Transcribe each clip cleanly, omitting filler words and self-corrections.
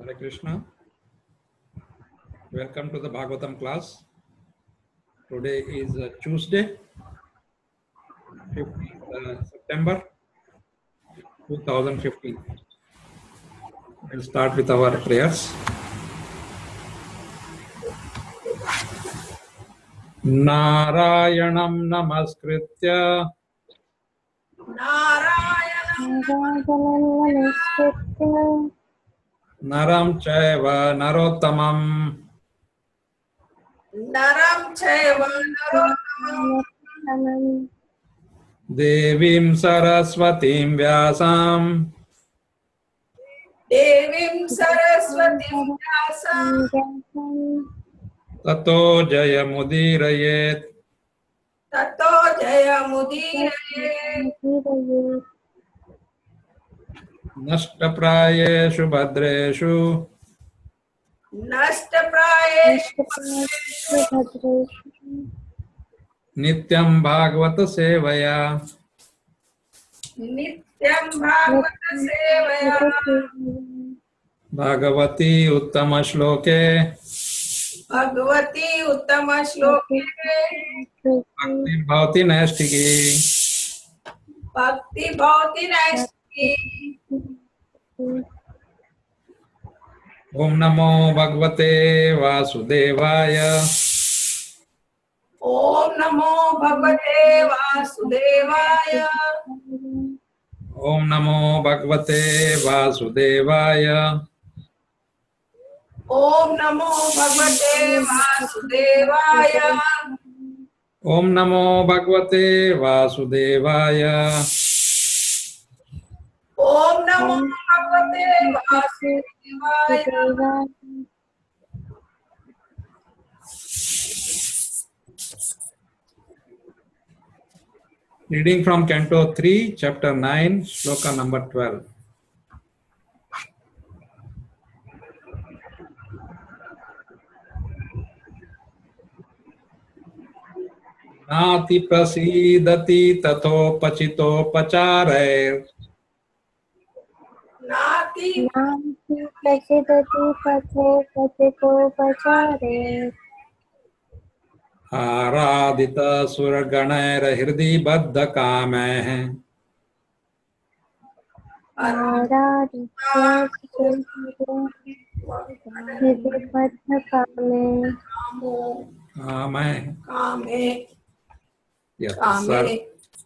Hare Krishna. Welcome to the Bhagavatam class. Today is Tuesday, 15th September 2015. We'll start with our prayers. Narayanam namaskritya naram chaiva narottamam devim saraswatim vyasam tato jayamudirayet nashtaprayeshu bhadreshu nityam bhagavata sevaya bhagavati uttama shloke bhakti bhavati naistiki Om Namo Bhagavate Vasudevaya Om Namo Bhagavate Vasudevaya. Om Namo Bhagavate Vasudevaya Om Namo Bhagavate Vasudevaya. Om Namo Bhagavate Vasudevaya Om Namo Bhagavate Vasudevaya. Reading from Canto 3, Chapter 9, Sloka number 12. Nati prasidati tato pachito pachare Nati prasidati tato pachito pachare आराधिता सुरगणैर हृदि बद्ध कामैः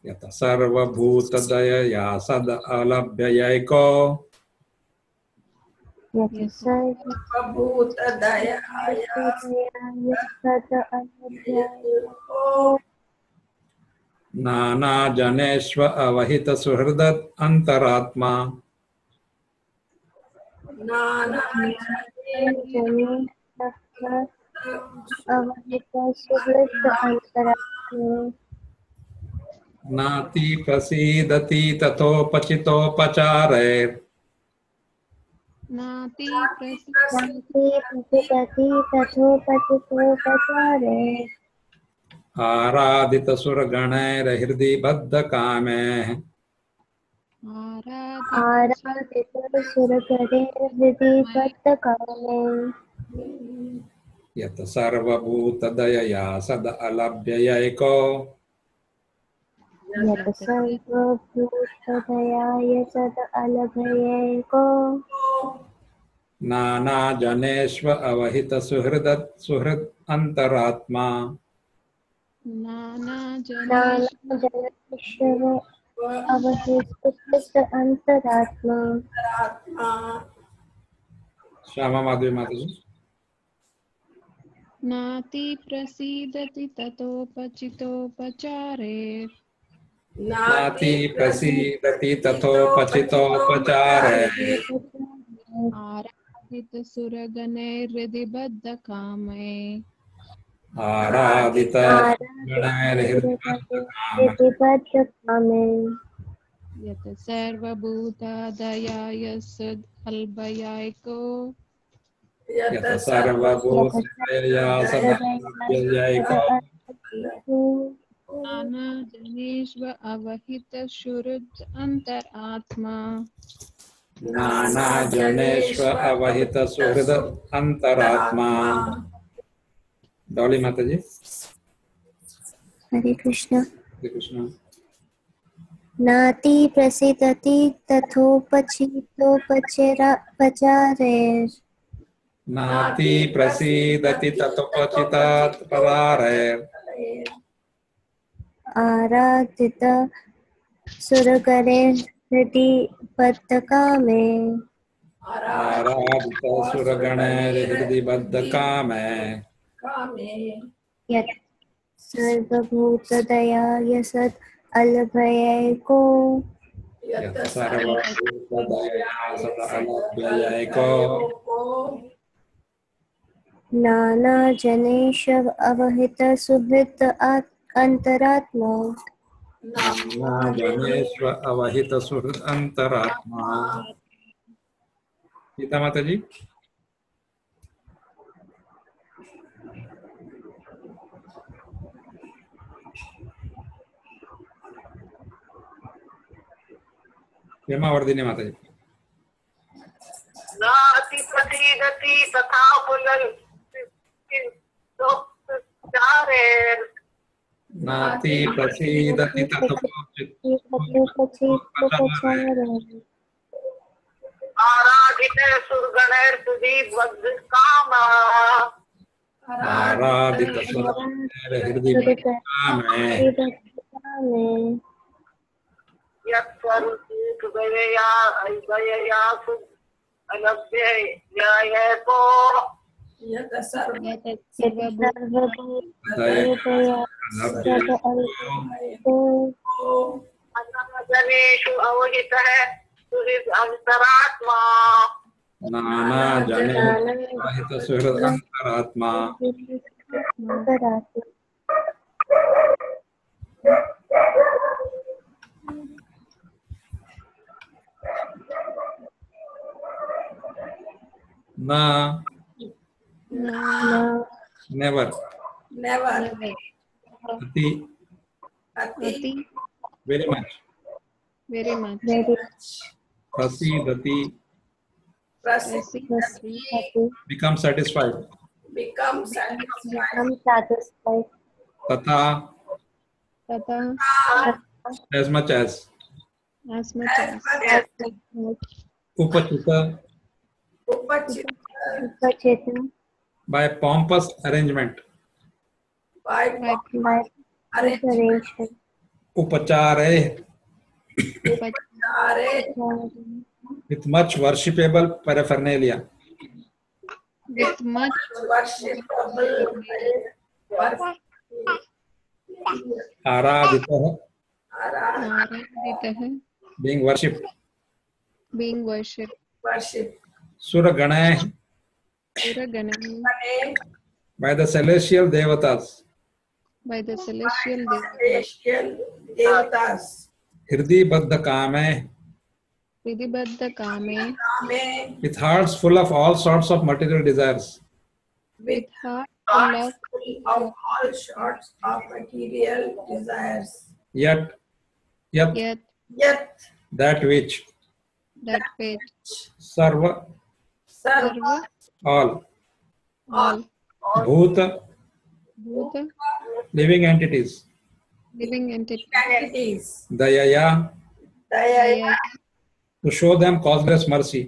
यत सर्वभूतदयया सद अलभ्ययैको नाना जनेष्व अवहित सुहृद अंतरात्मा नाति प्रसीदति तथोपचितोपचारे नाति प्रसिद्धति तथोपचितोपचारे आराधित सुरगणैर हृदि बद्ध कामैः आराधित सुरगणे हृदि बद्ध कामे यत सर्वभूतदयया सद अलभ्ययैको यत सर्वभूतदयाय सद अलभयैको नाना जनेष्व अवहित सुहृद अंतरात्मा नाना जनेष्व अवहित अंतरात्मा श्यामा माधवी माता जी नाति प्रसीदति ततोपचितोपचारे नाति प्रसीदति तथोपचितोपचारे आराधित सुरगणे हृदि बद्ध कामे आराधित गणैर्हृदि बद्ध कामे यत सर्वभूतदयाय सद अलभयैको यत सर्वभूतदयया सद अलभ्ययैको नाना जनेष्व अवहित शुरुद अंतरात्मा नाना जनेश्व अवहित सुहृद अंतरात्मा। डॉली माता जी। हरे कृष्ण। हरे कृष्ण। नाति प्रसिद्धति तथोपचितोपचारैः नाति प्रसीदति ततोपचितात् परारैः आराधित सुरगणैः हृदि बद्धकामे आराधित सुरगणैर्हृदि बद्धकामैः यत् सर्वभूतदया यसत् अलभयैको यत् सर्वभूतदया सदलभ्ययैको नानाजनेश अवहित सुहृद अंतरात्मा नाना जनेश्व अवहित सुहृद अंतरात्मा। गीता माता जी। हेमावर्धिनी माता जी। नाति प्रसीदति तथा पुनरुच्चारेण नाति प्रसीदति ततोपचितात् आराधित सुरगणैर्हृदि बद्धकामा आराधित सुरगणैर्हृदि बद्धकामैः यत्स्वरूपदया दयया अलभ्यको यत् सर्वभूतदया जनेषु अवहितः सुहृद अंतरात्मा नाना जनेहित सुहृद अंतरात्मा। ना नेवर अति अति very much very much प्रसीदति become satisfied तथा तथा as much as much as उपचित by pompous arrangement उपचारे with much worshipable paraphernalia with much आराधितः आराधितः being worshipped being worshipped suragणैः suraganaः by the celestial devatas by the celestial देवतास हृदय बद्ध कामैः vidibadda kame with hearts full of all sorts of material desires with heart of full all of sorts of material desires. yet yet that which that which sarva sarva all all bhuta bhuta living entities living entities dayaya daya to show them causeless mercy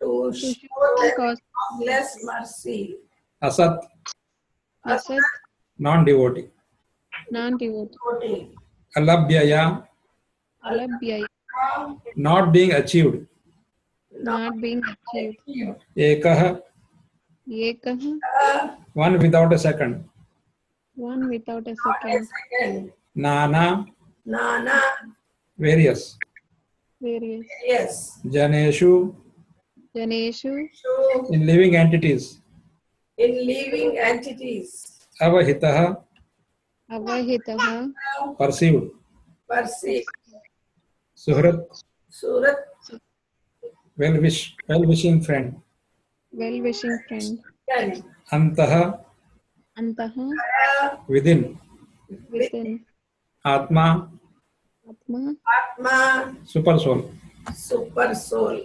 To to show them cause less mercy. asat asat non-devotee non-devotee alabhyaya alabhyaya not being achieved not being achieved ekah ekah one without a second one without a second nana Nana. various various Yes. janeshu janeshu So in living entities in living entities, avahitah avahitah perceived perceive suhrat Surat well-wishing friend well-wishing friend can antah antah within within atma atma Atma super soul super soul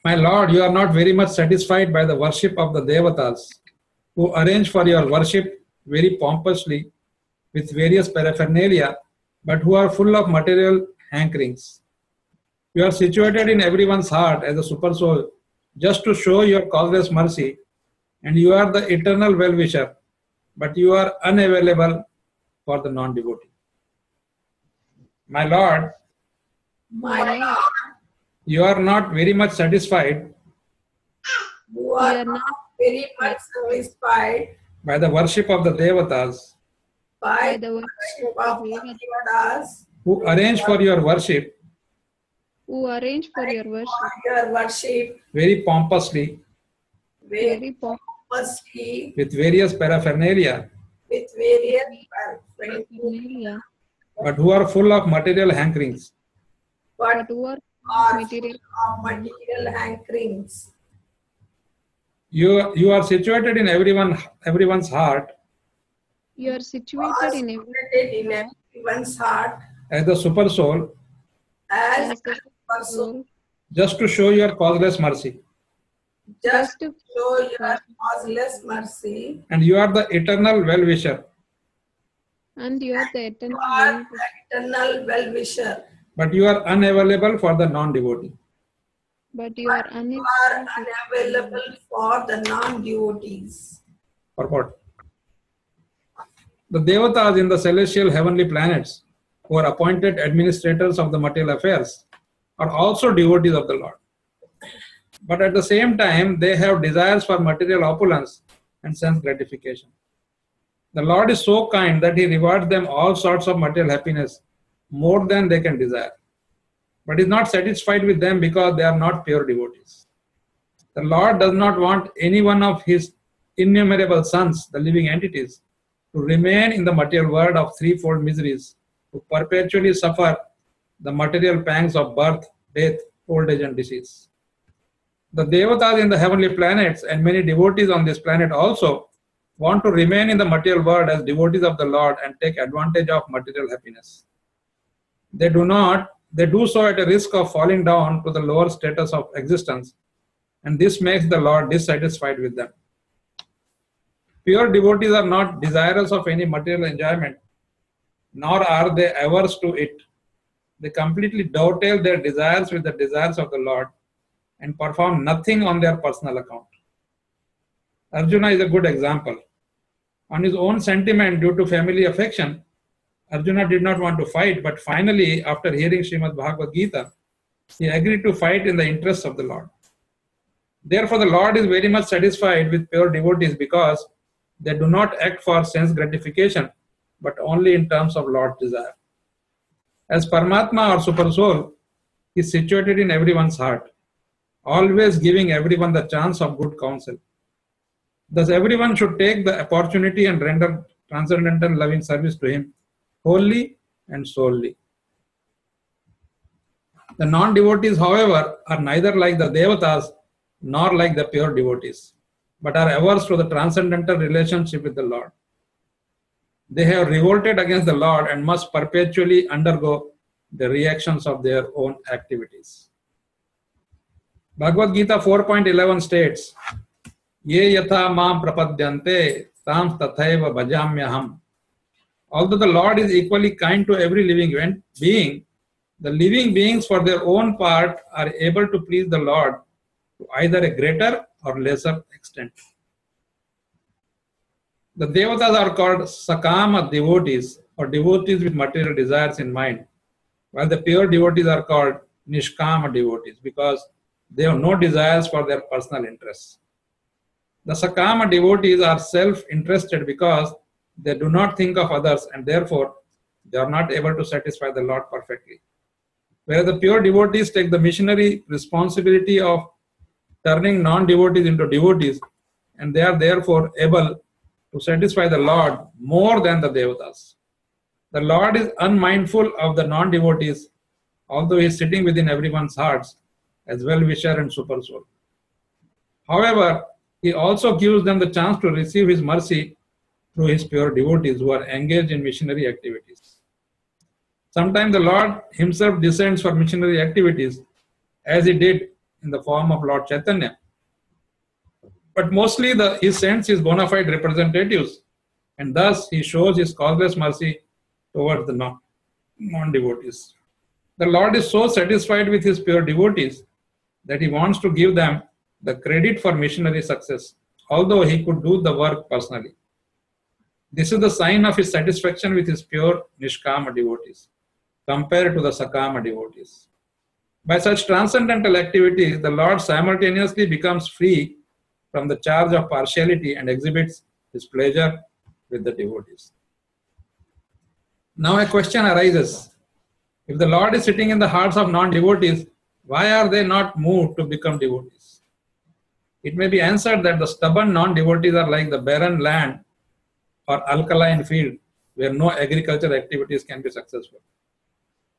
My Lord, you are not very much satisfied by the worship of the Devatas, who arrange for your worship very pompously with various paraphernalia, but who are full of material hankerings. You are situated in everyone's heart as a super soul just to show your causeless mercy, and you are the eternal well-wisher, but you are unavailable for the non-devotee. My Lord, My Lord, you are not very much satisfied you You are are not not very much satisfied by the worship of the Devatas, by by the the worship worship of of the Devatas Devatas who arrange for your worship who arrange for your worship for your worship very pompously very very pompously with various paraphernalia, with various paraphernalia, paraphernalia, but who are full of material hankerings. but but who are are material. full of material hankerings. You are situated in everyone's heart You are You situated are in every situated in everyone's heart as the super soul as as the a person, soul, just to show your causeless mercy. just just to to show your causeless mercy. And you are the eternal well-wisher, and you are the You eternal are well, the eternal well-wisher, but you are unavailable for the non-devotee. but you are you unable are unavailable for the non-devotees. Purport. The Devatas in the celestial heavenly planets, who are appointed administrators of the material affairs, are also devotees of the Lord. But at the same time, they have desires for material opulence and sense gratification. The Lord is so kind that He rewards them all sorts of material happiness more than they can desire, but is not satisfied with them because they are not pure devotees. The Lord does not want any one of His innumerable sons, the living entities, to remain in the material world of threefold miseries, to perpetually suffer the material pangs of birth, death, old age, and disease. The Devatas in the heavenly planets and many devotees on this planet also want to remain in the material world as devotees of the Lord and take advantage of material happiness. They do so at a risk of falling down to the lower status of existence, and this makes the Lord dissatisfied with them. Pure devotees are not desirous of any material enjoyment, nor are they averse to it. They completely dovetail their desires with the desires of the Lord and perform nothing on their personal account. Arjuna is a good example. On his own sentiment due to family affection, Arjuna did not want to fight, but finally, after hearing Srimad Bhagavad Gita, he agreed to fight in the interests of the Lord. Therefore, the Lord is very much satisfied with pure devotees because they do not act for sense gratification, but only in terms of Lord's desire. As Paramatma or Super Soul, he is situated in everyone's heart, always giving everyone the chance of good counsel. Thus, everyone should take the opportunity and render transcendental loving service to him wholly and solely. The non-devotees, however, are neither like the Devatas nor like the pure devotees, but are averse to the transcendental relationship with the Lord. They have revolted against the Lord and must perpetually undergo the reactions of their own activities. Bhagavad Gita 4.11 states, Ye yatha mam prapadyante tam tathaiva bhajamyaham. Although the Lord is equally kind to every living being, the living beings for their own part are able to please the Lord to either a greater or lesser extent. The Devatas are called Sakama devotees or devotees with material desires in mind, while the pure devotees are called Nishkama devotees because they have no desires for their personal interests. The Sakama devotees are self-interested because they do not think of others and therefore they are not able to satisfy the Lord perfectly. Whereas the pure devotees take the missionary responsibility of turning non-devotees into devotees, and they are therefore able to satisfy the Lord more than the Devatas. The Lord is unmindful of the non-devotees, although he is sitting within everyone's hearts as well-wisher and super soul. However, he also gives them the chance to receive his mercy through his pure devotees who are engaged in missionary activities. Sometimes the Lord himself descends for missionary activities, as he did in the form of Lord Chaitanya. But mostly he sends his bona fide representatives, and thus he shows his causeless mercy towards the non-devotees. The Lord is so satisfied with his pure devotees that he wants to give them the credit for missionary success, although he could do the work personally. This is the sign of his satisfaction with his pure Nishkama devotees, compared to the Sakama devotees. By such transcendental activities, the Lord simultaneously becomes free from the charge of partiality and exhibits his pleasure with the devotees. Now a question arises. If the Lord is sitting in the hearts of non-devotees, why are they not moved to become devotees? It may be answered that the stubborn non-devotees are like the barren land or alkaline field where no agricultural activities can be successful.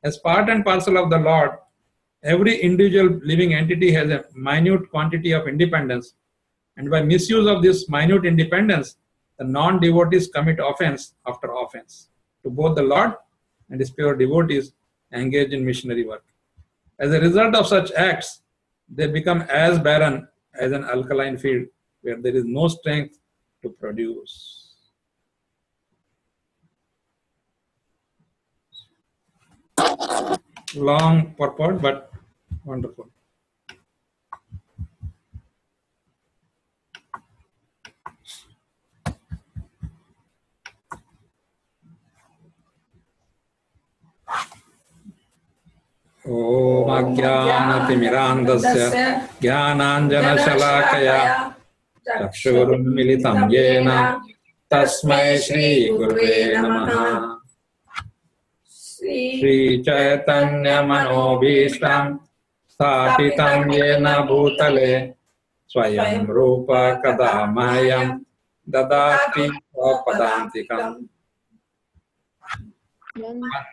As part and parcel of the Lord, every individual living entity has a minute quantity of independence, and by misuse of this minute independence, the non-devotees commit offense after offense to both the Lord and his pure devotees engaged in missionary work. As a result of such acts, they become as barren as an alkaline field where there is no strength to produce. Long purport, but wonderful. Om Ajnanatimirandasya Jnananjanashalakaya Chakshurunmilitam Yena Tasmai Shri Gurve Namaha. Shri Chaitanya Manobhishtam Sthapitam Yena Bhutale Swayam Rupa Kadamayam Dadati Padantikam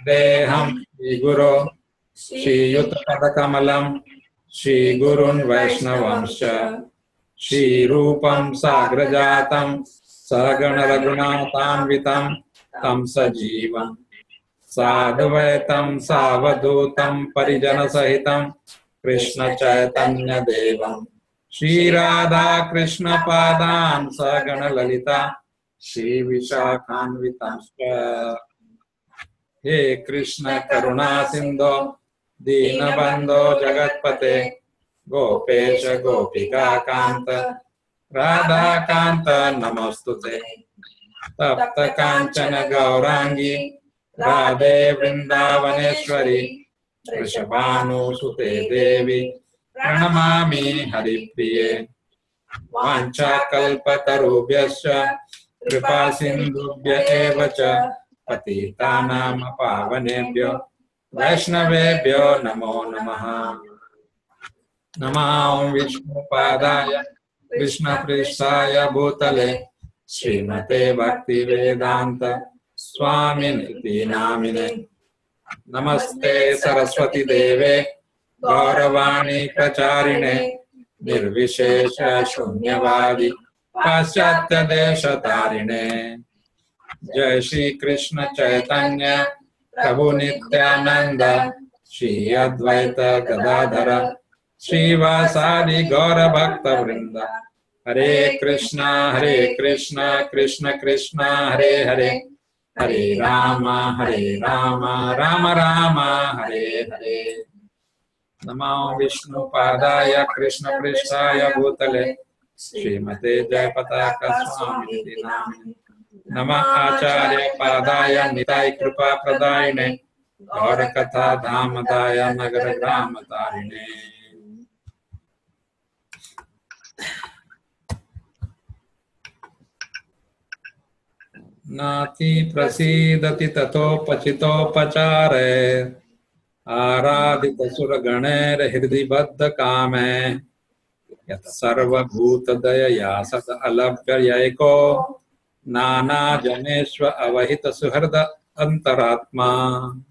Deham Shri Guru Shri Yuttapadakamalam Shri Gurun Vaishnavamscha Shri Rupam Sagrajatam Sagana Raghunatamvitam Tam Sajivam Sadvaitam Savadutam Parijana Sahitam Krishna Chaitanya Devam Shri Radha Krishna Padan Sagana Lalita Shri Vishakhanvitam He Krishna Karuna Sindho Dinabandho Jagatpate Gopesha Gopika Kanta Radha Kanta Namostute Tapta Kanchana Gaurangi Radhe Vrindavaneshwari Vrishabhanu Sute Devi Pranamami Haripriye Vancha Kalpatarubhyascha Kripa Sindhubhya Evacha Patitanam Pavanebhyo Vaishnavebhyo Namo Namaha. Namah Vishnu Padaya Krishna Prishaya Bhutale Srimate Bhakti Vedanta Swaminiti Namine. Namaste Saraswati Deve Gauravani Pracharine Nirvishesha Shunyavadi Paschatya Desha Tarine. Jai Shri Krishna Chaitanya Prabhu Nityananda Shri Advaita Gadadhara Shri Vasadi Gaura Bhakta Vrinda. Hare Krishna Krishna Krishna Hare Hare Hare Rama Rama Rama Hare Hare. Namo Vishnu Padaya Krishna Prishthaya Bhutale Srimate Jayapataka Swamiti Namine. Namah Acharya Padaya Nitai Kripa Pradayane Gaura Katha Dhamadaya Nagara Grama Tarine. Nati prasidati tato pachito pachare Aradita suraganer hridhi baddha kame Yat sarva bhuta daya yasat alabhya yaiko Nana Janeshwa Avahita Suharda Antaratma.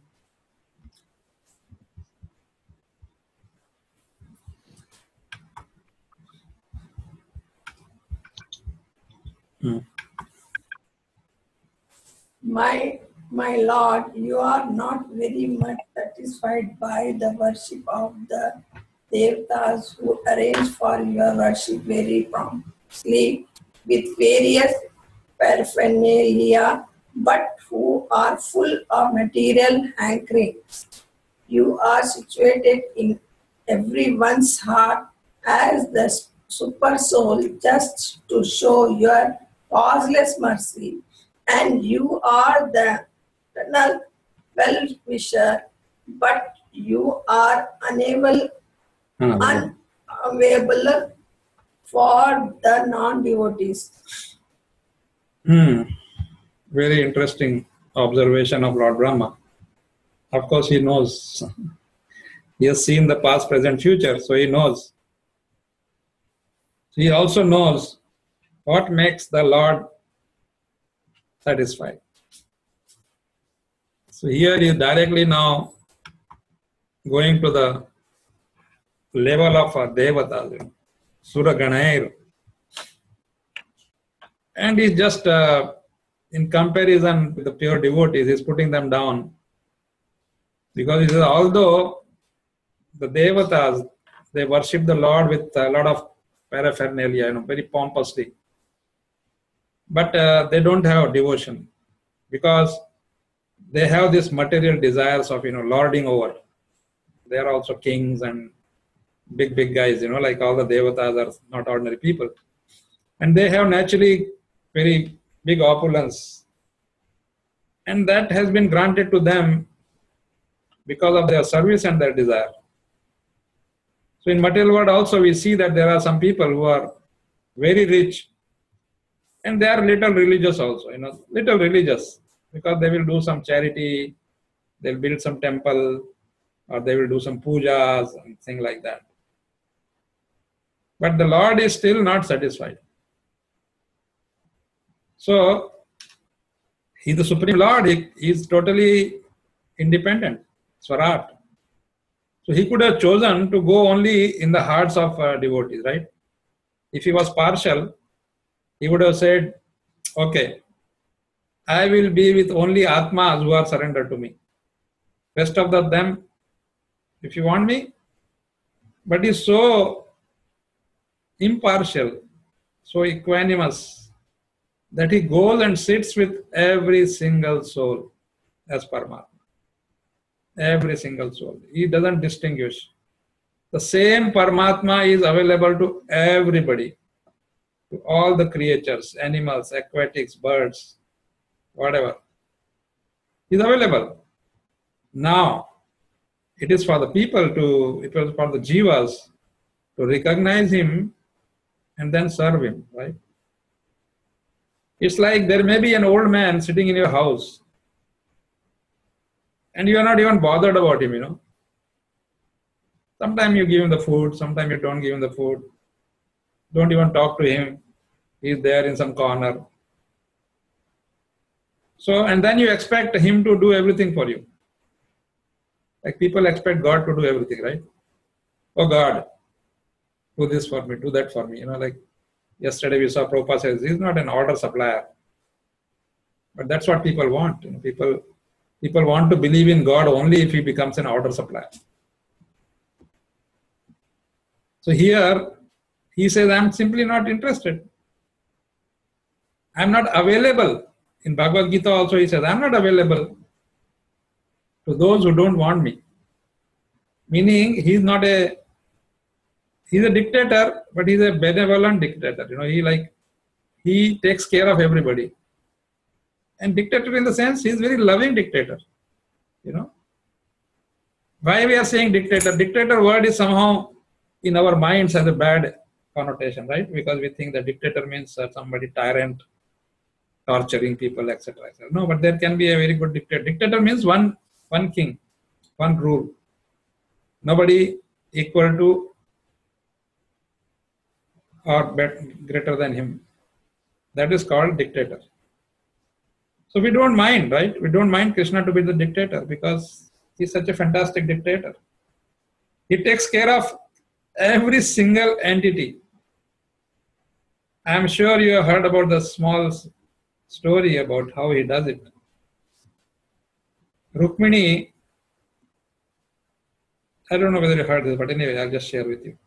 My Lord, you are not very much satisfied by the worship of the devatas who arrange for your worship very promptly with various paraphernalia, but who are full of material hankerings. You are situated in everyone's heart as the super soul just to show your causeless mercy, and you are the eternal well-wisher, but you are unavailable for the non-devotees. Very interesting observation of Lord Brahma. Of course, he knows. He has seen the past, present, future, so he knows. He also knows what makes the Lord satisfied. So here he is directly now going to the level of a Devatas, Sura Ganair. And he's just, in comparison with the pure devotees, he's putting them down. Because he says, although the Devatas, they worship the Lord with a lot of paraphernalia, very pompously. But they don't have devotion. Because they have these material desires of, lording over. They are also kings and big guys, like all the Devatas are not ordinary people. And they have naturally very big opulence. And that has been granted to them because of their service and their desire. So in material world also we see that there are some people who are very rich and they are little religious also, little religious, because they will do some charity, they'll build some temple, or they will do some pujas and things like that. But the Lord is still not satisfied. So, He is the Supreme Lord, He is totally independent, Swarat. So He could have chosen to go only in the hearts of devotees, right? If He was partial, He would have said, okay, I will be with only Atmas who are surrendered to me. Rest of them, if you want me. But He is so impartial, so equanimous, that He goes and sits with every single soul as Paramatma. Every single soul. He doesn't distinguish. The same Paramatma is available to everybody, to all the creatures, animals, aquatics, birds, whatever. He is available. Now, it is for the people it is for the jivas to recognize Him and then serve Him, right? It's like there may be an old man sitting in your house and you are not even bothered about him, Sometimes you give him the food, sometimes you don't give him the food. Don't even talk to him. He's there in some corner. So, and then you expect him to do everything for you. Like people expect God to do everything, right? Oh God, do this for me, do that for me. Like yesterday we saw Prabhupada says, he's not an order supplier. But that's what people want. People want to believe in God only if He becomes an order supplier. So here, He says, I'm simply not interested. I'm not available. In Bhagavad Gita also He says, I'm not available to those who don't want me. Meaning, He's a dictator, but He's a benevolent dictator. He takes care of everybody. And dictator in the sense, He's very loving dictator. Why we are saying dictator? Dictator word is somehow in our minds has a bad connotation, right? Because we think that dictator means somebody tyrant, torturing people, etc. No, but there can be a very good dictator. Dictator means one king, one rule. Nobody equal to or greater than him. That is called dictator. So we don't mind, right? We don't mind Krishna to be the dictator because he's such a fantastic dictator. He takes care of every single entity. I am sure you have heard about the small story about how he does it. Rukmini I don't know whether you heard this, but anyway, I'll just share with you.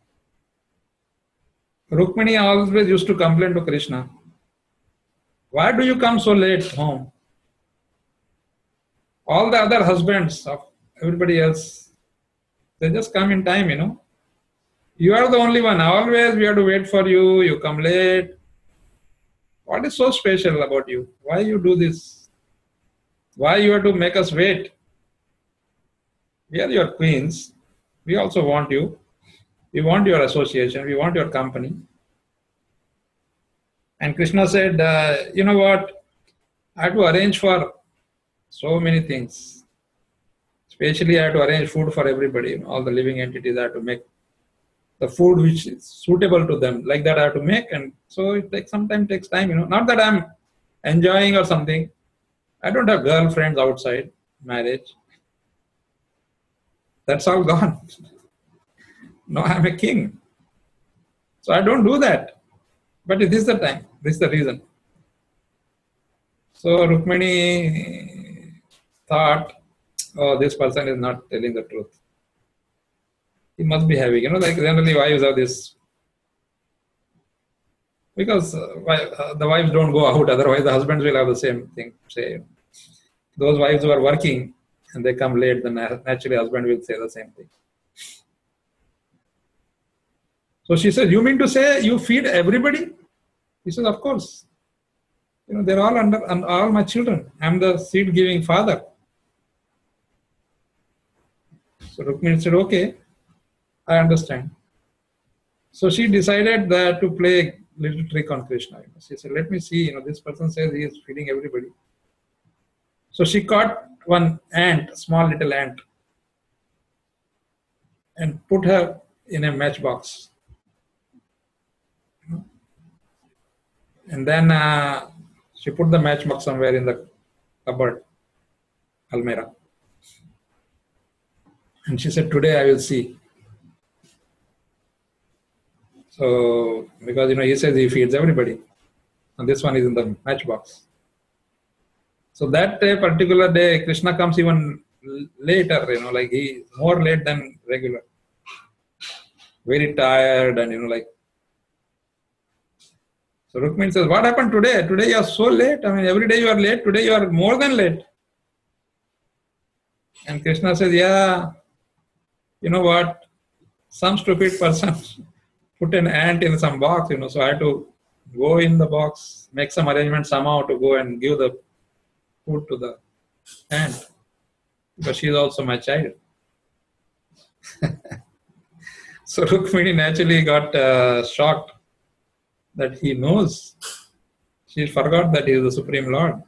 Rukmini always used to complain to Krishna, why do you come so late home? All the other husbands of everybody else, they just come in time, You are the only one. Always we have to wait for you. You come late. What is so special about you? Why you do this? Why you have to make us wait? We are your queens. We also want you. We want your association. We want your company. And Krishna said, you know what? I have to arrange for so many things. Especially I have to arrange food for everybody. All the living entities I have to make the food which is suitable to them. Like that I have to make. And so it sometimes takes time. Not that I'm enjoying or something. I don't have girlfriends outside marriage. That's all gone. No, I'm a king. So I don't do that. But this is the time. This is the reason. So Rukmini thought, oh, this person is not telling the truth. He must be having, like generally wives have this. Because the wives don't go out, otherwise the husbands will have the same thing. Say, those wives who are working and they come late, then naturally husband will say the same thing. So she said, you mean to say you feed everybody? He says, of course. They're all all my children. I'm the seed-giving father. So Rukmini said, okay, I understand. So she decided that to play a little trick on Krishna. She said, let me see, this person says he is feeding everybody. So she caught one ant, small little ant, and put her in a matchbox. And then she put the matchbox somewhere in the cupboard, almirah. And she said, today I will see. So, because, he says he feeds everybody. And this one is in the matchbox. So that particular day, Krishna comes even later, like he more late than regular. Very tired and, So Rukmini says, what happened today? Today you are so late. Every day you are late. Today you are more than late. And Krishna says, yeah, you know what? Some stupid person put an ant in some box, so I had to go in the box, make some arrangement somehow to go and give the food to the ant. Because she is also my child. So Rukmini naturally got shocked that he knows. She forgot that he is the Supreme Lord.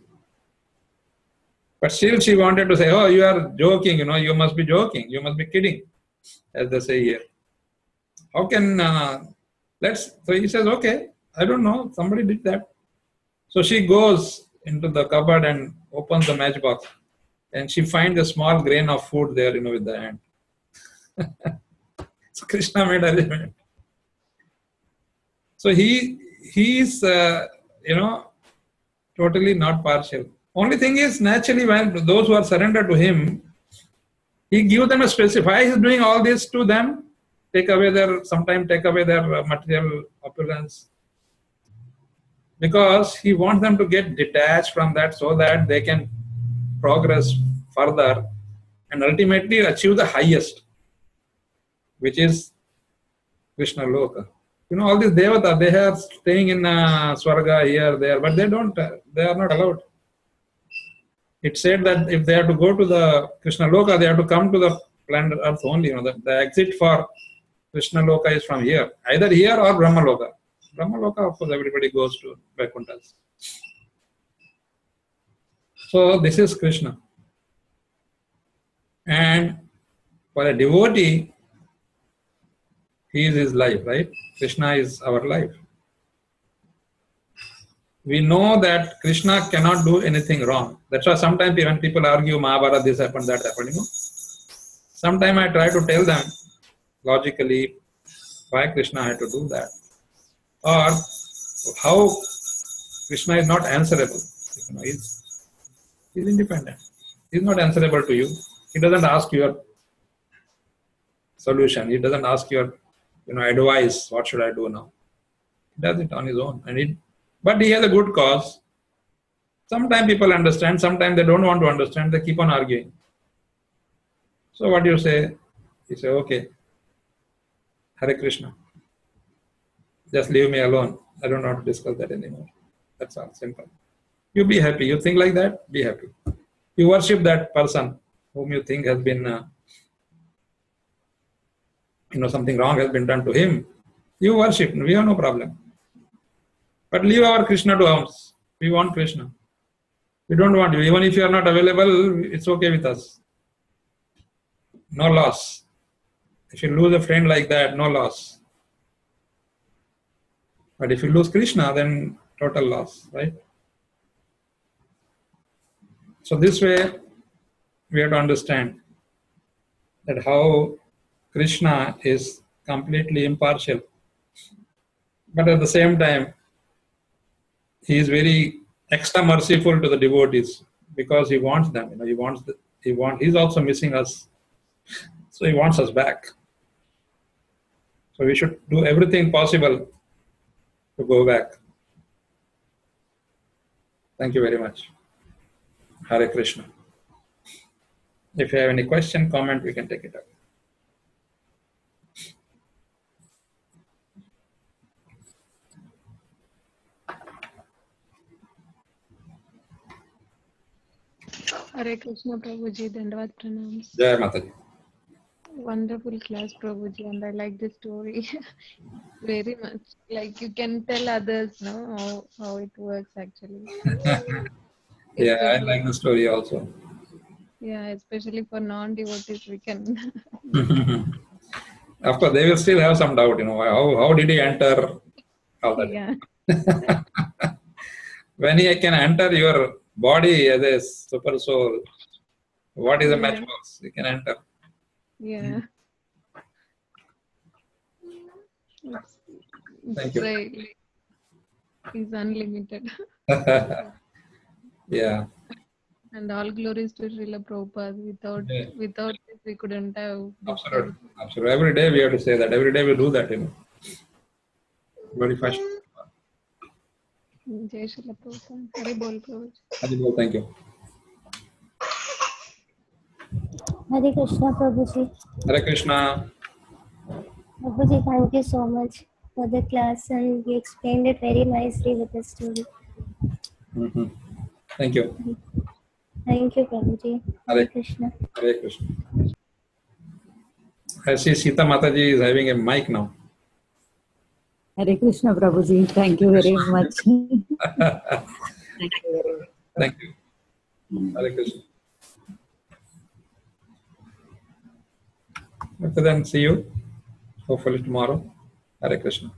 But still she wanted to say, oh, you are joking, you must be joking, you must be kidding, as they say here. How can, so he says, okay, I don't know, somebody did that. So she goes into the cupboard and opens the matchbox. And she finds a small grain of food there, with the ant. So Krishna made arrangement. So he is, totally not partial. Only thing is, naturally, when those who are surrendered to him, he gives them a specific, why he is doing all this to them, sometimes take away their material opulence. Because he wants them to get detached from that so that they can progress further and ultimately achieve the highest, which is Krishna Loka. All these Devata, they are staying in Swarga here, there, but they are not allowed. It said that if they have to go to the Krishna Loka, they have to come to the planet Earth only. The exit for Krishna Loka is from here, either here or Brahma Loka. Brahma Loka, of course, everybody goes to Vaikuntha. So this is Krishna. And for a devotee, he is his life, right? Krishna is our life. We know that Krishna cannot do anything wrong. That's why sometimes when people argue, Mahabharata, this happened, that happened, Sometimes I try to tell them logically why Krishna had to do that. Or how Krishna is not answerable. He's independent. He's not answerable to you. He doesn't ask your solution. He doesn't ask your, advice. What should I do now? He does it on his own, but he has a good cause. Sometimes people understand. Sometimes they don't want to understand. They keep on arguing. So what do you say? You say, okay, Hare Krishna. Just leave me alone. I don't want to discuss that anymore. That's all, simple. You be happy. You think like that, be happy. You worship that person whom you think has been, something wrong has been done to him. You worship. We have no problem. But leave our Krishna to us. We want Krishna. We don't want you. Even if you are not available, it's okay with us. No loss. If you lose a friend like that, no loss. But if you lose Krishna, then total loss, right? So this way, we have to understand that how Krishna is completely impartial. But at the same time, he is very extra merciful to the devotees because he wants them. He's also missing us. So he wants us back. So we should do everything possible to go back. Thank you very much. Hare Krishna. If you have any question, comment, we can take it up. Hare Krishna Prabhuji, Dandavad Pranams. Jai Mataji. Wonderful class, Prabhuji, and I like the story very much. Like you can tell others, how it works actually. Yeah, I like the story also. Yeah, especially for non-devotees, we can. Of course, they will still have some doubt, how did he enter all that? Yeah. When he can enter your body as a super soul, what is a matchbox? He can enter. Yeah. Thank you. Right. He's unlimited. Yeah. And all glories to Srila Prabhupada. Without this, we couldn't have. Absolutely. Every day we have to say that. Every day we do that, Very fast. Jai Srila Prabhupada. Hare Bol Prabhuji. Hare Bol, thank you. Hare Krishna, Prabhuji. Hare Krishna. Prabhuji, thank you so much for the class, and you explained it very nicely with the story. Mm-hmm. Thank you. Thank you, Prabhuji. Hare Krishna. Hare Krishna. I see Sita Mataji is having a mic now. Hare Krishna, Prabhuji. Thank you very much. Thank you. Hare Krishna. Okay, then see you. Hopefully tomorrow. Hare Krishna.